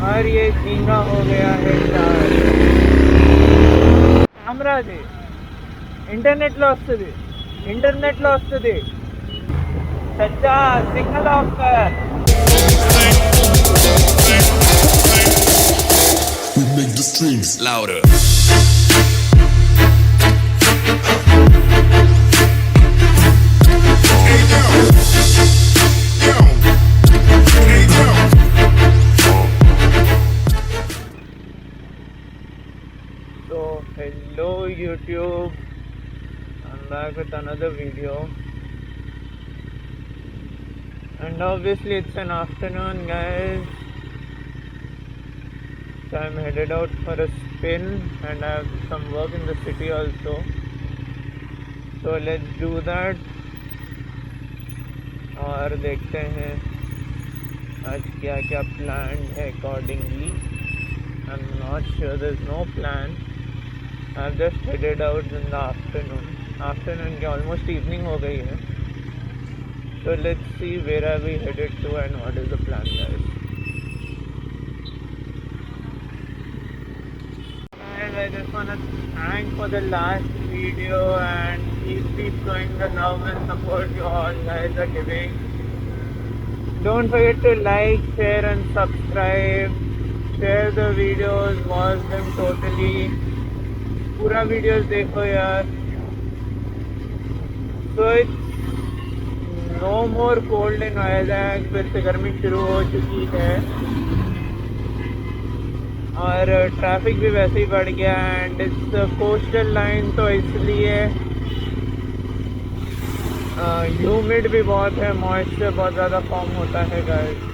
और ये झींगा हो गया है चार। कैमरा दे, इंटरनेट लो वस्तुदी, इंटरनेट लो वस्तुदी। सच्चा सिग्नल ऑफ कर। We make the strings louder. So hello YouTube, I'm back with another video, and obviously it's an afternoon, guys. So I'm headed out for a spin, and I have some work in the city also. So let's do that. और देखते हैं आज क्या क्या plan है accordingly. I'm not sure, there's no plan. I've just headed out in the afternoon की almost evening हो गई है. So let's see where are we headed to and what is the plan, guys. I just want to thank for the last video and keep showing the love and support you all guys are giving. Don't forget to like, share and subscribe. Share the videos, watch them totally. पूरा videos देखो यार. So it's no more cold in vizag. फिर से गर्मी शुरू हो चुकी है और ट्रैफिक भी वैसे ही बढ़ गया. एंड इट्स कोस्टल लाइन, तो इसलिए ह्यूमिड भी बहुत है, मॉइस्चर बहुत ज़्यादा फॉर्म होता है guys.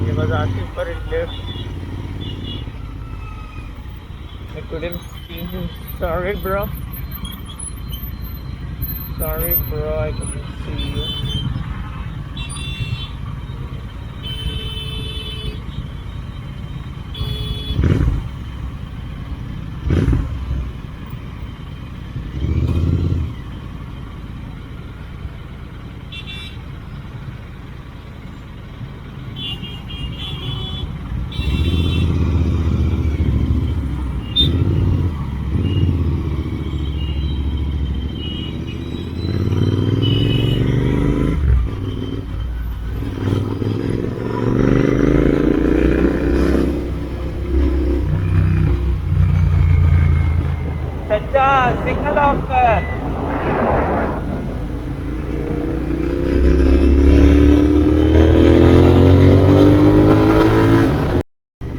He was asking for a lift. I couldn't see him. Sorry bro, I couldn't see you. सच्चा सिग्नल ऑफ कर.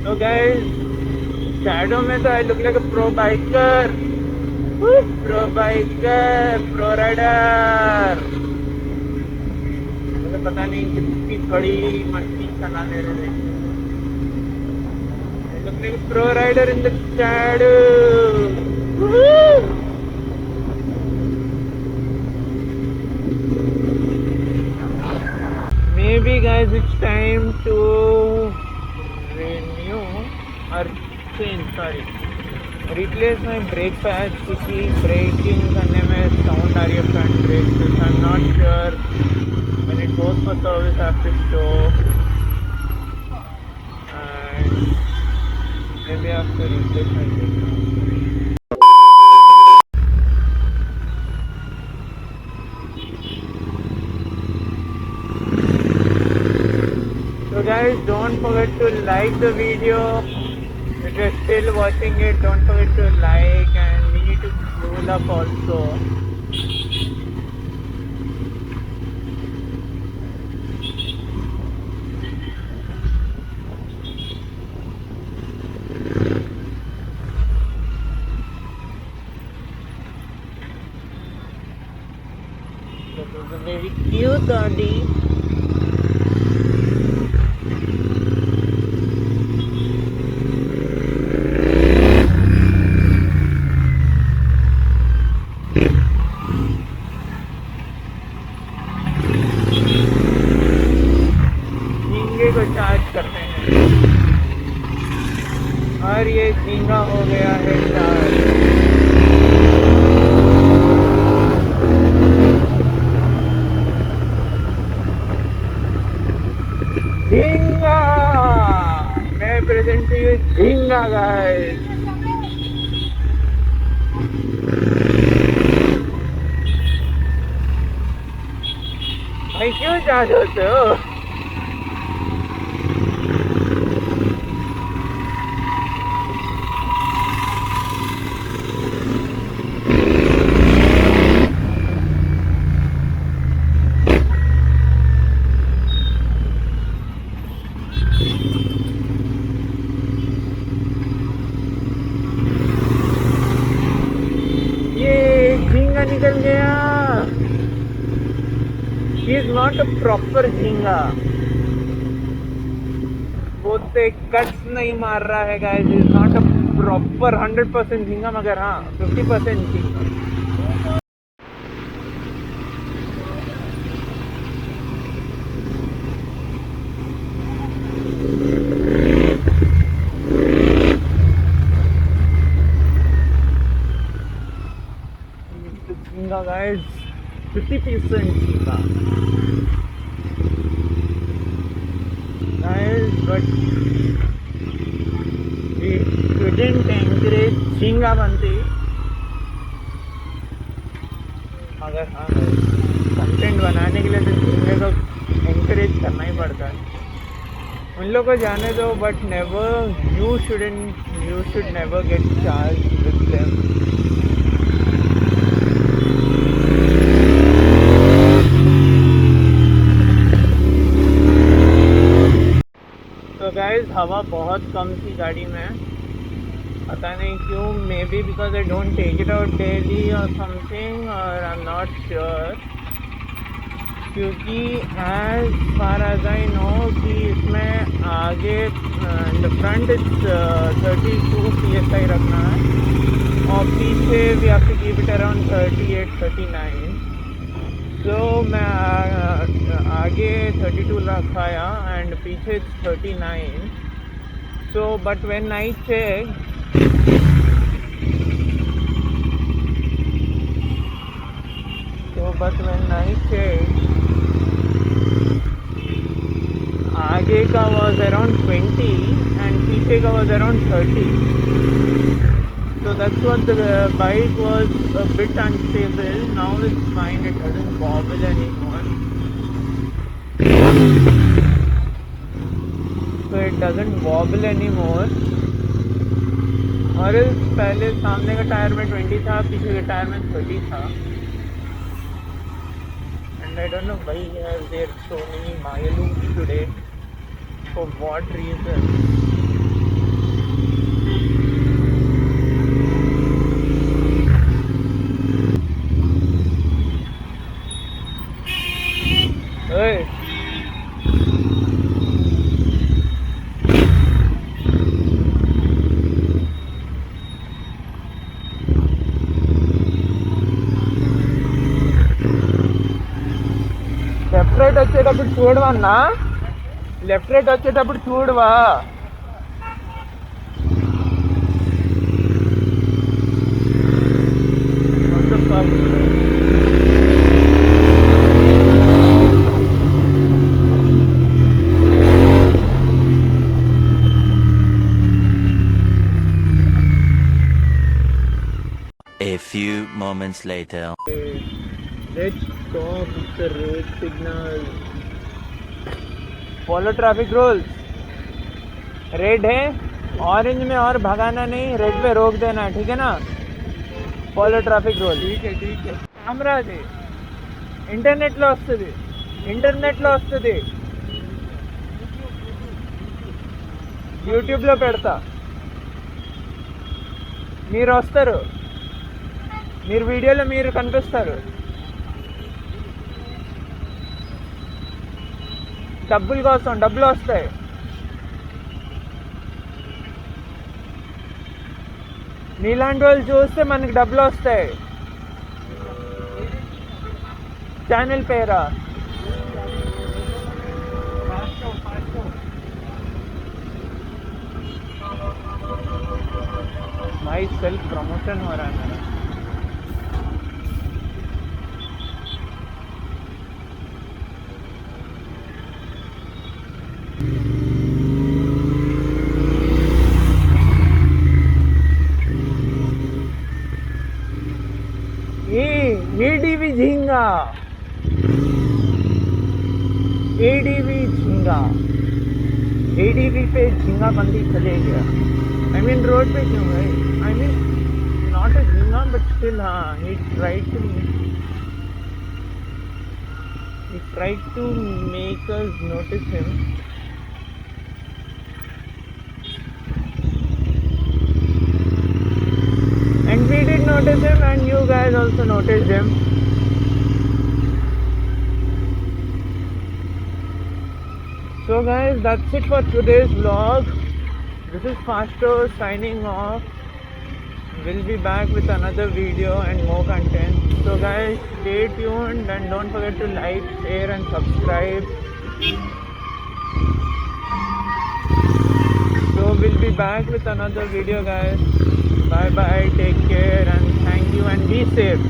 तो गाइस शैडो में तो I look like a pro biker, pro rider. मुझे पता नहीं कितनी बड़ी मशीन चलाने रहे. I look like a pro rider in the shadow. Maybe guys it's time to renew or replace my brake pads, क्योंकि braking करने में sound आ रही है front brake से. I'm not sure when it goes for service I have to show, and maybe I have to replace my brake pads. So guys, don't forget to like the video. If you're still watching it, don't forget to like, and we need to scroll up also. This is a very cute doggy. और ये झींगा हो गया है 4। झींगा, मैं present to you झींगा guys. भाई क्यों चार्ज होते हो? ये झींगा निकल गया। He is not a proper झींगा। वो तो कट्स नहीं मार रहा है guys. He is not a proper 100% झींगा, मगर हाँ 50% झींगा। झींगा गाइस, 50% झींगा guys, but we shouldn't encourage झींगा बनती। मगर हाँ कंटेंट बनाने के लिए तो झींगे को encourage करना ही पड़ता है। उन लोगों को जाने दो, but never, you should never get charged with them. तो गाइस हवा बहुत कम थी गाड़ी में, पता नहीं क्यों। Maybe because I don't take it out daily और समथिंग, और आई एम नॉट श्योर। क्योंकि as far as I know कि इसमें आगे द फ्रंट 32 PSI रखना है और पीछे we have to keep it around 38-39। तो मैं आगे 32 रखाया एंड पीछे 39। So but when I check, आगे का वॉज अराउंड 20 एंड पीछे का was around 30। So that's what the bike was a bit unstable. Now it's fine, it doesn't wobble anymore. So it doesn't wobble anymore. और इस पहले सामने का tyre में 20 था, पीछे के टायर में 30 था। And I don't know why there are so many miles today. For what reason? Left right వచ్చేటప్పుడు చూడవా అన్నా, లెఫ్ట్ రైట్ వచ్చేటప్పుడు చూడవా. A few moments later. Let's stop the red signal. Follow traffic rules. Red है, orange में और भगाना नहीं, red पे रोक देना, ठीक है ना। Follow traffic rule. ठीक है ठीक है। कैमरा అది ఇంటర్నెట్లో వస్తుంది, ఇంటర్నెట్లో వస్తుంది, యూట్యూబ్లో పెడతా, మీరు వస్తారు, మీరు వీడియోలో మీరు కనిపిస్తారు. డబ్బుల కోసం డబ్బులు వస్తాయి. నీలాంటి వాళ్ళు చూస్తే మనకి డబ్బులు వస్తాయి. ఛానల్ పేరా? भाई सेल्फ प्रमोशन हो रहा है मेरा. एडीवी झींगा, एडीवी झींगा, एडीवी पे झींगा बंदी चले गया. आई मीन रोड पे क्यों गए? आई मीन नॉट अ झींगा बट स्टिल हाँ, he tried to make us notice him. And we did notice him, and you guys also noticed him. So guys, that's it for today's vlog. This is Fastto signing off. We'll be back with another video and more content. So guys, stay tuned and don't forget to like, share and subscribe. So we'll be back with another video guys. Bye bye, take care and thank you and be safe.